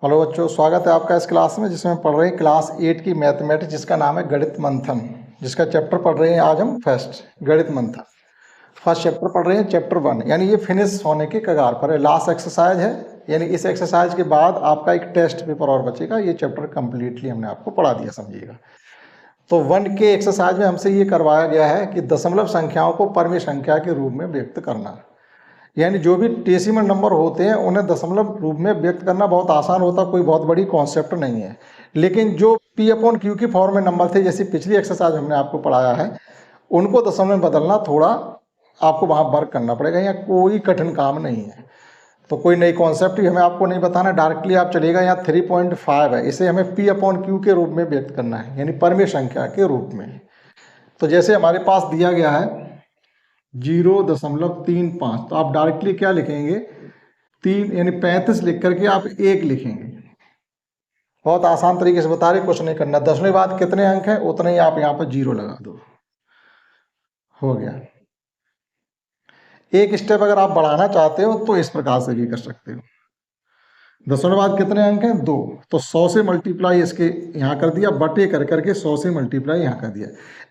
Hello बच्चों, स्वागत है आपका इस क्लास में जिसमें पढ़ रहे हैं क्लास 8 की मैथमेटिक्स, जिसका नाम है गणित मंथन। जिसका चैप्टर पढ़ रहे हैं आज हम फर्स्ट गणित मंथन। फर्स्ट चैप्टर पढ़ रहे हैं, चैप्टर 1, यानी ये फिनिश होने के कगार पर है, लास्ट एक्सरसाइज है। यानी इस एक्सरसाइज के बाद आपका एक टेस्ट पेपर और बचेगा। ये चैप्टर कंप्लीटली हमने आपको पढ़ा दिया, समझिएगा। तो 1 के एक्सरसाइज में हमसे ये करवाया गया है कि दशमलव संख्याओं को परमेय संख्या के रूप में व्यक्त करना। यानी जो भी डेसिमल नंबर होते हैं उन्हें दशमलव रूप में व्यक्त करना बहुत आसान होता, कोई बहुत बड़ी कॉन्सेप्ट नहीं है। लेकिन जो P/Q की फॉर्म में नंबर थे, जैसे पिछली एक्सरसाइज हमने आपको पढ़ाया है, उनको दशमलव में बदलना थोड़ा आपको वहाँ वर्क करना पड़ेगा। यहाँ कोई कठिन काम नहीं है, तो कोई नई कॉन्सेप्ट ही हमें आपको नहीं बताना। डायरेक्टली आप चलेगा, यहाँ 3.5 है, इसे हमें P/Q के रूप में व्यक्त करना है, यानी परमेय संख्या के रूप में। तो जैसे हमारे पास दिया गया है 0.35, तो आप डायरेक्टली क्या लिखेंगे, 3 यानी 35 लिख करके आप 1 लिखेंगे। बहुत आसान तरीके से बता रहे, कुछ नहीं करना। दसवें बाद कितने अंक हैं उतने ही आप यहाँ पर 0 लगा दो, हो गया। एक स्टेप अगर आप बढ़ाना चाहते हो तो इस प्रकार से भी कर सकते हो। दसवें बाद कितने अंक हैं, 2, तो 100 से मल्टीप्लाई इसके यहाँ कर दिया, बटे कर करके 100 से मल्टीप्लाई यहाँ कर दिया।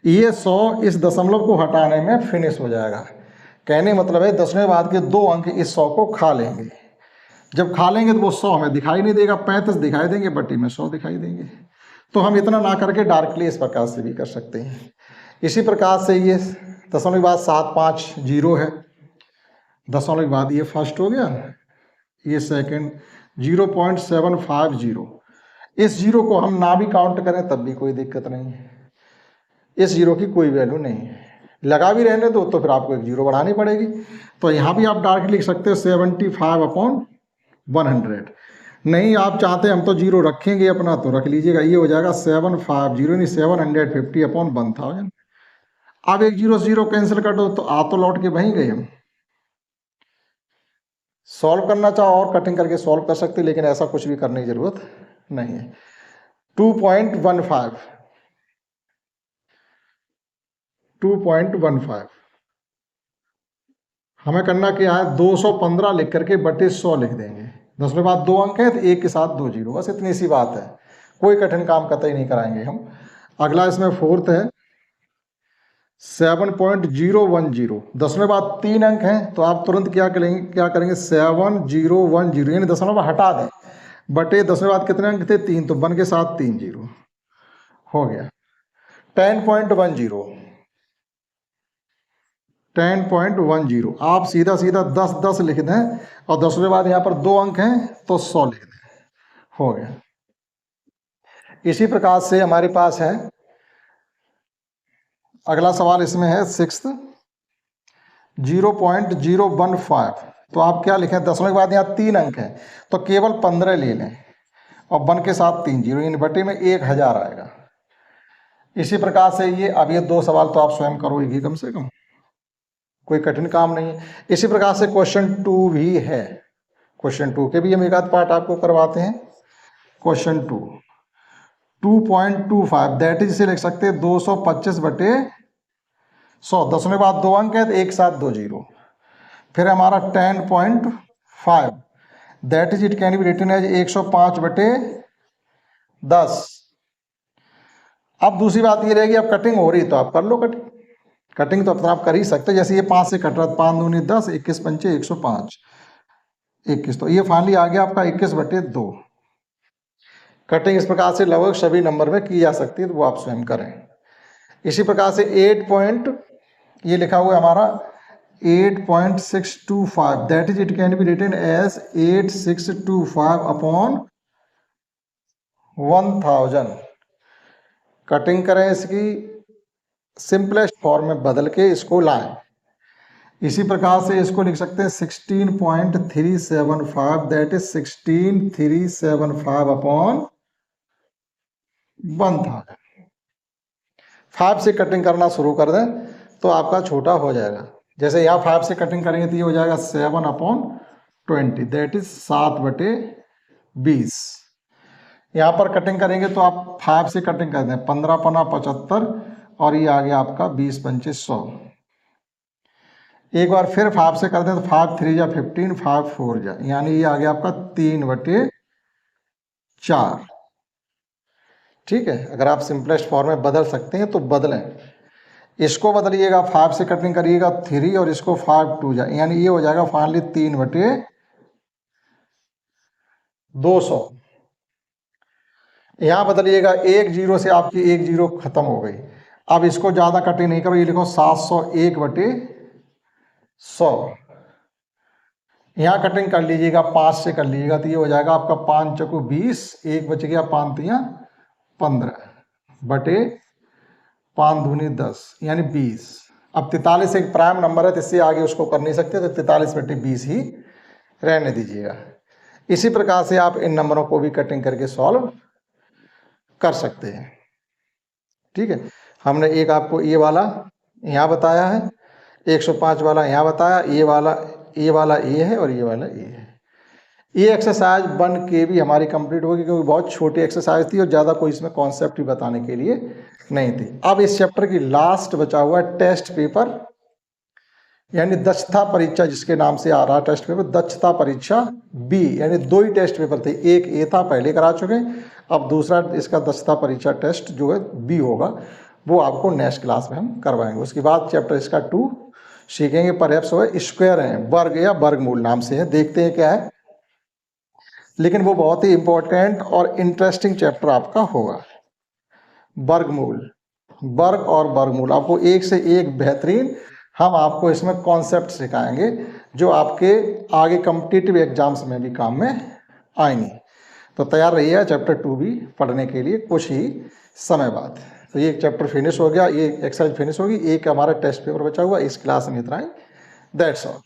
ये 100 इस दशमलव को हटाने में फिनिश हो जाएगा। कहने मतलब है दसवें बाद के 2 अंक इस 100 को खा लेंगे। जब खा लेंगे तो वो 100 हमें दिखाई नहीं देगा, 35 दिखाई देंगे, बटे में 100 दिखाई देंगे। तो हम इतना ना करके डायरेक्टली इस प्रकार से भी कर सकते हैं। इसी प्रकार से ये दशमलव के बाद 750 है, दशमलव के बाद ये फर्स्ट हो गया, ये सेकंड 0.750। इस जीरो को हम ना भी काउंट करें तब भी कोई दिक्कत नहीं है, इस जीरो की कोई वैल्यू नहीं है। लगा भी रहने दो तो फिर आपको एक जीरो बढ़ानी पड़ेगी। तो यहाँ भी आप डायरेक्टली लिख सकते हो 75/100। नहीं आप चाहते हम तो जीरो रखेंगे अपना, तो रख लीजिएगा, ये हो जाएगा 750 यानी 750/1000। अब एक जीरो से जीरो कैंसिल कर दो तो आ तो लौट के वहीं गए हम। सॉल्व करना चाहो और कटिंग करके सॉल्व कर सकते, लेकिन ऐसा कुछ भी करने की जरूरत नहीं है। 2.15 हमें करना क्या है, 215 लिख करके बटे 100 लिख देंगे। दसवें बाद 2 अंक है तो एक के साथ 2 जीरो, बस इतनी सी बात है। कोई कठिन काम कतई नहीं कराएंगे हम। अगला इसमें फोर्थ है 7.010। दसवें बाद 3 अंक हैं तो आप तुरंत क्या करेंगे 7010, यानी दशमलव हटा दें, बटे दसवें बाद कितने अंक थे, 3, तो 1 के साथ 3 जीरो हो गया। 10.10 आप सीधा सीधा 10 लिख दें, और दसवें बाद यहाँ पर 2 अंक हैं तो 100 लिख दें, हो गया। इसी प्रकार से हमारे पास है अगला सवाल, इसमें है 6th 0.015। तो आप क्या लिखें, दसवें के बाद यहाँ 3 अंक हैं तो केवल 15 ले लें, और 1 के साथ 3 जीरो, यानी बटे में 1000 आएगा। इसी प्रकार से ये, अब ये 2 सवाल तो आप स्वयं करोगे कम से कम, कोई कठिन काम नहीं है। इसी प्रकार से क्वेश्चन 2 भी है। क्वेश्चन 2 के भी हम एक आध पार्ट आपको करवाते हैं। क्वेश्चन 2.25 दैट इज, इसे लिख सकते हैं 225/100। दसवें बाद 2 अंक है तो एक साथ 2 जीरो। फिर हमारा 10.5 that is, it can be written as 105/10। अब दूसरी बात ये रहेगी, अब कटिंग हो रही तो आप कर लो कटिंग। कटिंग तो अपना आप कर ही सकते, जैसे ये 5 से कट रहा है, 5 दूनी 10, 21 पंचे 105, 21, तो ये फाइनली आ गया आपका 21/2। कटिंग इस प्रकार से लगभग सभी नंबर में की जा सकती है, तो वो आप स्वयं करें। इसी प्रकार से 8 पॉइंट, ये लिखा हुआ है हमारा 8.625 that is, it can be written as 8625/1000। Cutting करें इसकी, सिंपलेस्ट फॉर्म में बदल के इसको लाएं। इसी प्रकार से इसको लिख सकते हैं 16.375 दैट इज 16.375/1000। 5 से कटिंग करना शुरू कर दें तो आपका छोटा हो जाएगा। जैसे यहाँ 5 से कटिंग करेंगे तो ये हो जाएगा 7/20 दैट इज 7/20। यहाँ पर कटिंग करेंगे तो आप 5 से कटिंग कर दें, 15 पना 75, और ये आ गया आपका 20 पंचे 100। एक बार फिर 5 से कर दें तो 5 3 जा 15, 5 4 जा, यानी ये आ गया आपका 3/20। 4। ठीक है, अगर आप सिंपलेस्ट फॉर्म में बदल सकते हैं तो बदलें। इसको बदलिएगा 5 से कटिंग करिएगा 3 और इसको 5 2 जाए, यानी ये हो जाएगा फाइनली 3/200। यहाँ बदलिएगा 1 0 से आपकी 1 0 खत्म हो गई। अब इसको ज़्यादा कटिंग नहीं करो, ये लिखो 701/100। यहाँ कटिंग कर लीजिएगा 5 से कर लीजिएगा तो ये हो जाएगा आपका 5 चौको 20, 1 बच गया 5 तियाँ 15/5 दूनी 10 यानी 20। अब 43 एक प्राइम नंबर है तो इससे आगे उसको कर नहीं सकते, तो 43/20 ही रहने दीजिएगा। इसी प्रकार से आप इन नंबरों को भी कटिंग करके सॉल्व कर सकते हैं। ठीक है, हमने एक आपको ये वाला यहाँ बताया है, 105 वाला यहाँ बताया, ये वाला ये है और ये वाला ये है। ये एक्सरसाइज 1 भी हमारी कंप्लीट होगी, क्योंकि बहुत छोटी एक्सरसाइज थी और ज़्यादा कोई इसमें कॉन्सेप्ट ही बताने के लिए नहीं थी। अब इस चैप्टर की लास्ट बचा हुआ है टेस्ट पेपर, यानी दक्षता परीक्षा, जिसके नाम से आ रहा है टेस्ट पेपर, दक्षता परीक्षा बी। यानी 2 ही टेस्ट पेपर थे, एक ए था पहले करा चुके, अब दूसरा इसका दक्षता परीक्षा टेस्ट जो है बी होगा, वो आपको नेक्स्ट क्लास में हम करवाएंगे। उसके बाद चैप्टर इसका 2 सीखेंगे, परहैप्स हो स्क्वायर है, वर्ग या वर्गमूल नाम से है, देखते हैं क्या है। लेकिन वो बहुत ही इंपॉर्टेंट और इंटरेस्टिंग चैप्टर आपका होगा। वर्गमूल, वर्ग और वर्गमूल, आपको एक से एक बेहतरीन हम आपको इसमें कॉन्सेप्ट सिखाएंगे जो आपके आगे कॉम्पिटिटिव एग्जाम्स में भी काम में आएंगे। तो तैयार रहिए चैप्टर 2 भी पढ़ने के लिए कुछ ही समय बाद। तो ये चैप्टर फिनिश हो गया, ये एक्सरसाइज फिनिश होगी, एक हमारा टेस्ट पेपर बचा हुआ, इस क्लास में इतना ही। That's all.